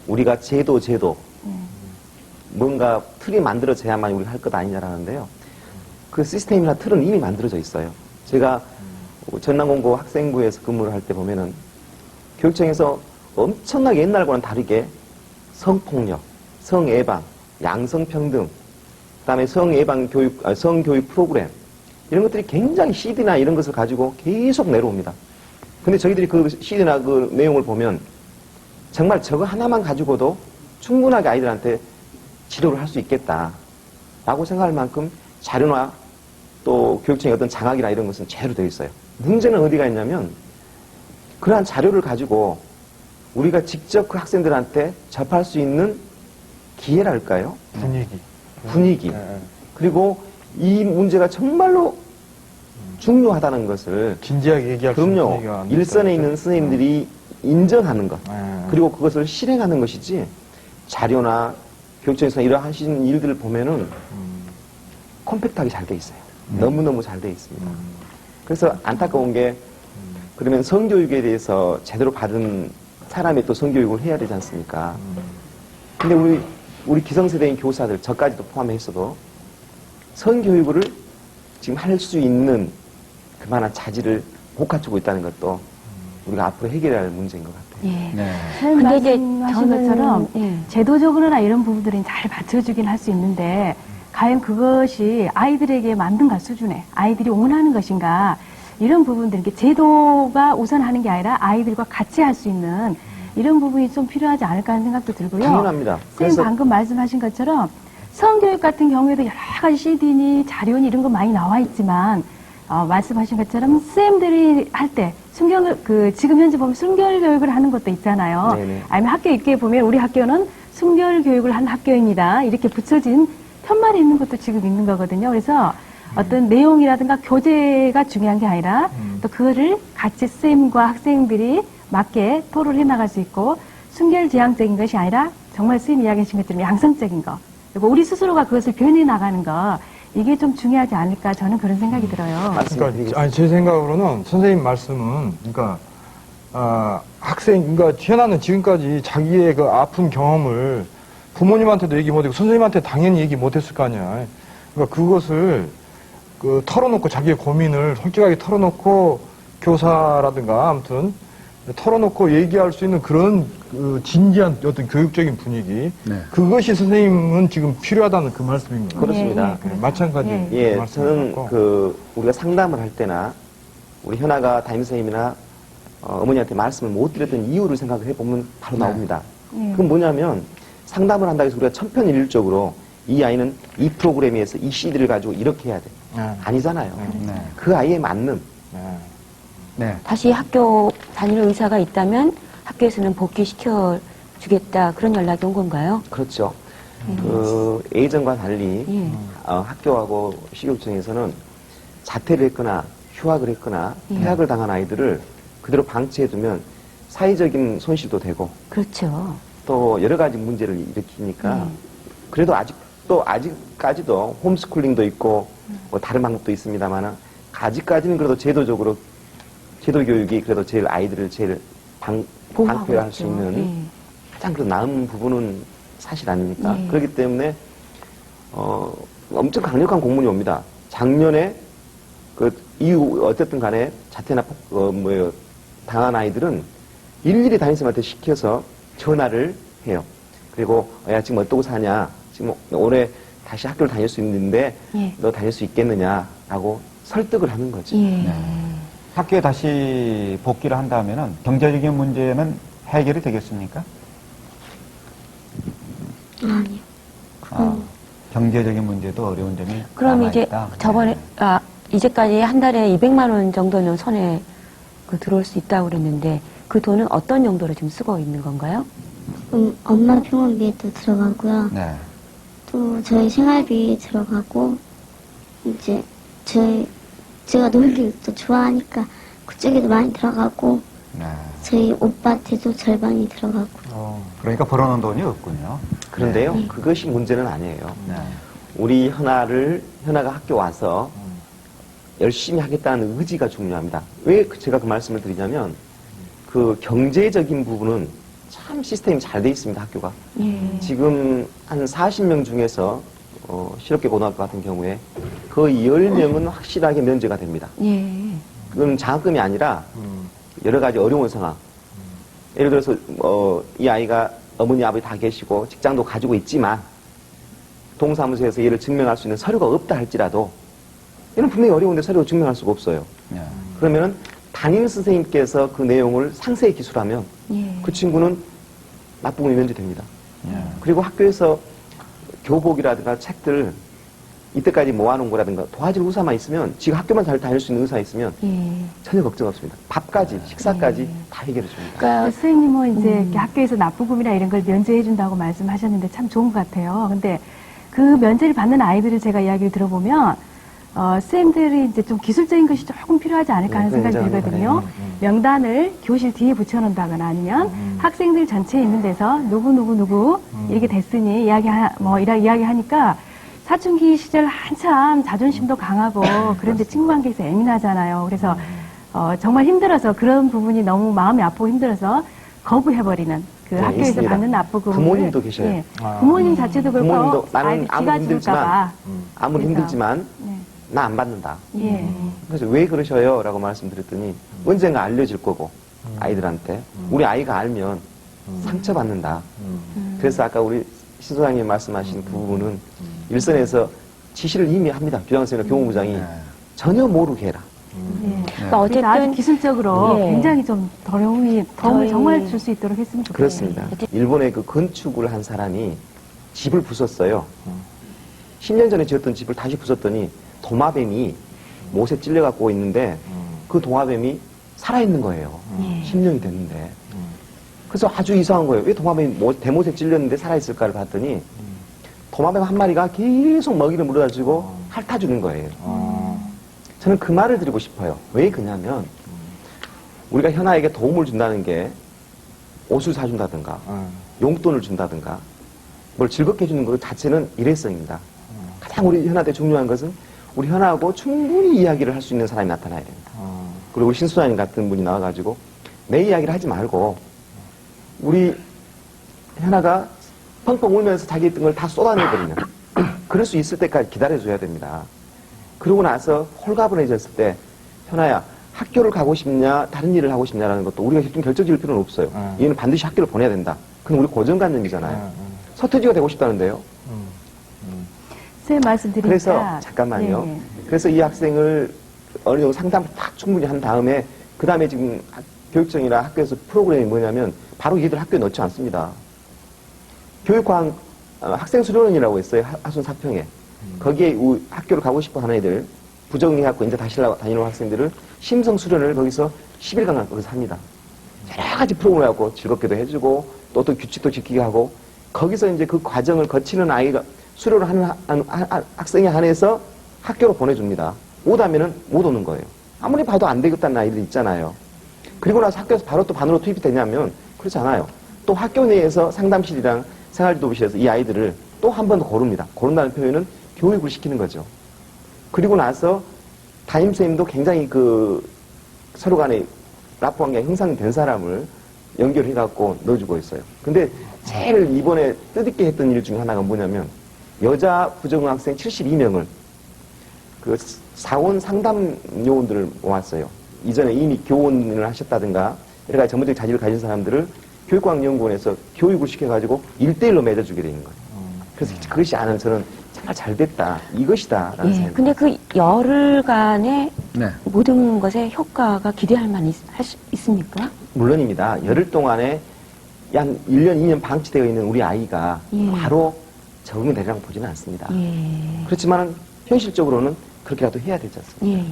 우리가 제도 뭔가 틀이 만들어져야만 우리가 할 것 아니냐라는데요. 그 시스템이나 틀은 이미 만들어져 있어요. 제가 전남공고 학생부에서 근무를 할 때 보면은 교육청에서 엄청나게 옛날과는 다르게 성폭력, 성예방, 양성평등, 그다음에 성교육 프로그램 이런 것들이 굉장히 CD나 이런 것을 가지고 계속 내려옵니다. 근데 저희들이 그 CD나 그 내용을 보면 정말 저거 하나만 가지고도 충분하게 아이들한테 지도를 할 수 있겠다라고 생각할 만큼 자료나 또 교육청의 어떤 장학이나 이런 것은 제대로 되어 있어요. 문제는 어디가 있냐면 그러한 자료를 가지고 우리가 직접 그 학생들한테 접할 수 있는 기회랄까요? 분위기. 그리고 이 문제가 정말로 중요하다는 것을 진지하게 얘기할 수 있는 분위기가 안 일선에 됐다. 있는 선생님들이 인정하는 것 그리고 그것을 실행하는 것이지 자료나 교육청에서 이러하신 일들을 보면은 컴팩트하게 잘 돼 있어요. 너무너무 잘 돼 있습니다. 그래서 안타까운 게 그러면 성교육에 대해서 제대로 받은 사람이 또 성교육을 해야 되지 않습니까? 근데 우리 기성세대인 교사들, 저까지도 포함해서도 성교육을 지금 할 수 있는 그만한 자질을 못 갖추고 있다는 것도 우리가 앞으로 해결해야 할 문제인 것 같아요. 예. 네. 근데 이제 말씀하신 것처럼 예. 제도적으로나 이런 부분들은 잘 받쳐주긴 할 수 있는데 과연 그것이 아이들에게 맞는가 수준에 아이들이 원하는 것인가 이런 부분들 이게 제도가 우선하는 게 아니라 아이들과 같이 할 수 있는 이런 부분이 좀 필요하지 않을까 하는 생각도 들고요. 당연합니다. 선생님 방금 말씀하신 것처럼 성교육 같은 경우에도 여러 가지 CD니 자료니 이런 거 많이 나와 있지만 말씀하신 것처럼 쌤들이 할 때 지금 현재 보면 순결 교육을 하는 것도 있잖아요. 네네. 아니면 학교 입구에 보면 우리 학교는 순결 교육을 한 학교입니다. 이렇게 붙여진 편말이 있는 것도 지금 있는 거거든요. 그래서 어떤 내용이라든가 교재가 중요한 게 아니라 또 그거를 같이 쌤과 학생들이 맞게 토론을 해나갈 수 있고 순결지향적인 것이 아니라 정말 쌤이 이야기하신 것처럼 양성적인 거 그리고 우리 스스로가 그것을 표현해 나가는 거 이게 좀 중요하지 않을까 저는 그런 생각이 들어요. 말씀드리겠습니다. 그러니까 제 생각으로는 선생님 말씀은 그러니까 그러니까 현아는 지금까지 자기의 그 아픈 경험을 부모님한테도 얘기 못하고 선생님한테 당연히 얘기 못했을 거 아니야. 그러니까 그것을 털어놓고 자기의 고민을 솔직하게 털어놓고 교사라든가 아무튼 털어놓고 얘기할 수 있는 그런 진지한 어떤 교육적인 분위기 네. 그것이 선생님은 지금 필요하다는 그 말씀인 거예요. 그렇습니다. 네, 마찬가지 예, 말씀을 저는 우리가 상담을 할 때나 우리 현아가 담임선생님이나 어머니한테 말씀을 못 드렸던 이유를 생각을 해보면 바로 나옵니다. 그건 뭐냐면 상담을 한다고 해서 우리가 천편일률적으로 이 아이는 이 프로그램에서 이 CD를 가지고 이렇게 해야 돼. 아니잖아요. 네. 그 아이에 맞는 네. 다시 학교 다닐 의사가 있다면 학교에서는 복귀시켜 주겠다 그런 연락이 온 건가요? 그렇죠. 예전과 달리 예. 학교하고 시교육청에서는 자퇴를 했거나 휴학을 했거나 예. 퇴학을 당한 아이들을 그대로 방치해두면 사회적인 손실도 되고 그렇죠. 또 여러 가지 문제를 일으키니까 그래도 아직까지도 홈스쿨링도 있고 뭐 다른 방법도 있습니다만 아직까지는 그래도 제도적으로 제도 교육이 그래도 제일 아이들을 제일 방패할 수 있는 예. 가장 그래도 나은 부분은 사실 아닙니까? 예. 그렇기 때문에 엄청 강력한 공문이 옵니다. 작년에 그 이후 어쨌든 간에 자퇴나 당한 아이들은 일일이 담임선생님한테 시켜서 전화를 해요. 그리고 야 지금 어떻게 사냐? 지금 올해 다시 학교를 다닐 수 있는데 예. 너 다닐 수 있겠느냐라고 설득을 하는 거죠. 예. 학교에 다시 복귀를 한다면은 경제적인 문제는 해결이 되겠습니까? 아니요. 경제적인 문제도 어려운 점이 그럼 이제 남아있다. 저번에 이제까지 한 달에 200만 원 정도는 손에 들어올 수 있다고 그랬는데 그 돈은 어떤 용도로 지금 쓰고 있는 건가요? 엄마 병원비에도 들어가고요. 네. 또 저희 생활비 들어가고 이제 제가 놀기를 또 좋아하니까 그쪽에도 많이 들어가고 네. 저희 오빠한테도 절반이 들어가고. 그러니까 벌어놓은 돈이 없군요. 그런데요, 네. 그것이 문제는 아니에요. 네. 우리 현아가 학교 와서 열심히 하겠다는 의지가 중요합니다. 왜 제가 그 말씀을 드리냐면 그 경제적인 부분은 참 시스템이 잘 돼 있습니다, 학교가. 예. 지금 한 40명 중에서 실업계 고등학교 같은 경우에 거의 10명은 확실하게 면제가 됩니다. 예. 그건 장학금이 아니라 여러 가지 어려운 상황. 예를 들어서 이 아이가 어머니 아버지 다 계시고 직장도 가지고 있지만 동사무소에서 이를 증명할 수 있는 서류가 없다 할지라도 얘는 분명히 어려운데 서류로 증명할 수가 없어요. 예. 그러면은 담임 선생님께서 그 내용을 상세히 기술하면 예. 그 친구는 납부금이 면제됩니다. 예. 그리고 학교에서 교복이라든가 책들 이때까지 모아놓은 거라든가 도와줄 의사만 있으면 지금 학교만 잘 다닐 수 있는 의사 있으면 예. 전혀 걱정 없습니다. 밥까지 식사까지 다 해결해 줍니다. 그러니까 선생님은 이제 이렇게 학교에서 납부금이나 이런 걸 면제해준다고 말씀하셨는데 참 좋은 것 같아요. 근데 그 면제를 받는 아이들을 제가 이야기를 들어보면 선생님들이 이제 좀 기술적인 것이 조금 필요하지 않을까 하는 생각이 인정합니다. 들거든요. 명단을 교실 뒤에 붙여놓는다거나 아니면 학생들 전체 있는 데서 누구 이렇게 됐으니 이야기하니까 사춘기 시절 한참 자존심도 강하고 그런데 친구 관계에서 예민하잖아요. 그래서 정말 힘들어서 그런 부분이 너무 마음이 아프고 힘들어서 거부해버리는 그 네, 학교에서 있습니다. 받는 납부금 부모님도 계셔요. 예, 부모님 자체도 그렇고 부모님도 나는 아이들 아무리 기가 힘들지만 죽을까봐 아무리 그래서, 힘들지만 네. 나 안 받는다. 예. 그래서 왜 그러셔요? 라고 말씀드렸더니 언젠가 알려질 거고 아이들한테 우리 아이가 알면 상처받는다. 그래서 아까 우리 신 소장님 말씀하신 그 부분은 일선에서 지시를 이미 합니다. 교장선생님이나 교무부장이 전혀 모르게 해라. 예. 그러니까 그러니까 아주 어쨌든 기술적으로 예. 굉장히 좀 도움을 저희- 정말 줄 수 있도록 했으면 좋겠어요. 그렇습니다. 일본의 그 건축을 한 사람이 집을 부쉈어요. 10년 전에 지었던 집을 다시 부쉈더니 도마뱀이 못에 찔려갖고 있는데 그 도마뱀이 살아있는 거예요. 예. 10년이 됐는데. 그래서 아주 이상한 거예요. 왜 도마뱀이 대못에 찔렸는데 살아있을까를 봤더니 도마뱀 한 마리가 계속 먹이를 물어다 주고 핥아주는 거예요. 저는 그 말을 드리고 싶어요. 왜 그러냐면 우리가 현아에게 도움을 준다는 게 옷을 사준다든가 용돈을 준다든가 뭘 즐겁게 해주는 것 자체는 일회성입니다. 가장 우리 현아한테 중요한 것은 우리 현아하고 충분히 이야기를 할 수 있는 사람이 나타나야 됩니다. 그리고 우리 신수장님 같은 분이 나와가지고 내 이야기를 하지 말고 우리 현아가 펑펑 울면서 자기 있던 걸 다 쏟아내버리면 그럴 수 있을 때까지 기다려줘야 됩니다. 그러고 나서 홀가분해졌을 때 현아야 학교를 가고 싶냐 다른 일을 하고 싶냐라는 것도 우리가 좀 결정지을 필요는 없어요. 얘는 반드시 학교를 보내야 된다. 그건 우리 고정관념이잖아요. 서태지가 되고 싶다는데요. 선생님 말씀드리니까 그래서 잠깐만요. 예, 예. 그래서 이 학생을 어느 정도 상담을 딱 충분히 한 다음에 그 다음에 지금 교육청이나 학교에서 프로그램이 뭐냐면 바로 얘들 학교에 넣지 않습니다. 교육과학 학생 수련원이라고 있어요. 하순 사평에. 거기에 학교를 가고 싶어 하는 애들 부정리해갖고 이제 다시 다니는 학생들을 심성 수련을 거기서 10일간 거기서 합니다. 여러 가지 프로그램을 하고 즐겁게도 해주고 또 규칙도 지키게 하고 거기서 이제 그 과정을 거치는 아이가 수료를 하는 학생에 한해서 학교로 보내줍니다. 오다면은 못 오는 거예요. 아무리 봐도 안 되겠다는 아이들 있잖아요. 그리고 나서 학교에서 바로 또 반으로 투입이 되냐면 그렇지 않아요. 또 학교 내에서 상담실이랑 생활지도부실에서 이 아이들을 또 한 번 더 고릅니다. 고른다는 표현은 교육을 시키는 거죠. 그리고 나서 담임선생님도 굉장히 그 서로 간에 라포 관계가 형성된 사람을 연결해갖고 넣어주고 있어요. 근데 제일 이번에 뜻있게 했던 일 중에 하나가 뭐냐면 여자 부정학생 72명을 그 사원 상담 요원들을 모았어요. 이전에 이미 교원을 하셨다든가 여러 가지 전문적인 자질을 가진 사람들을 교육과학연구원에서 교육을 시켜가지고 1대1로 맺어주게 되는 거예요. 그래서 그것이 저는 정말 잘 됐다. 이것이다라는 예. 생각이 근데 그 열흘간의 네. 모든 것에 효과가 기대할 만 있습니까? 물론입니다. 열흘 동안에 한 1년, 2년 방치되어 있는 우리 아이가 예. 바로 적응이 되리라고 보지는 않습니다. 예. 그렇지만 현실적으로는 그렇게라도 해야 되지 않습니까? 예.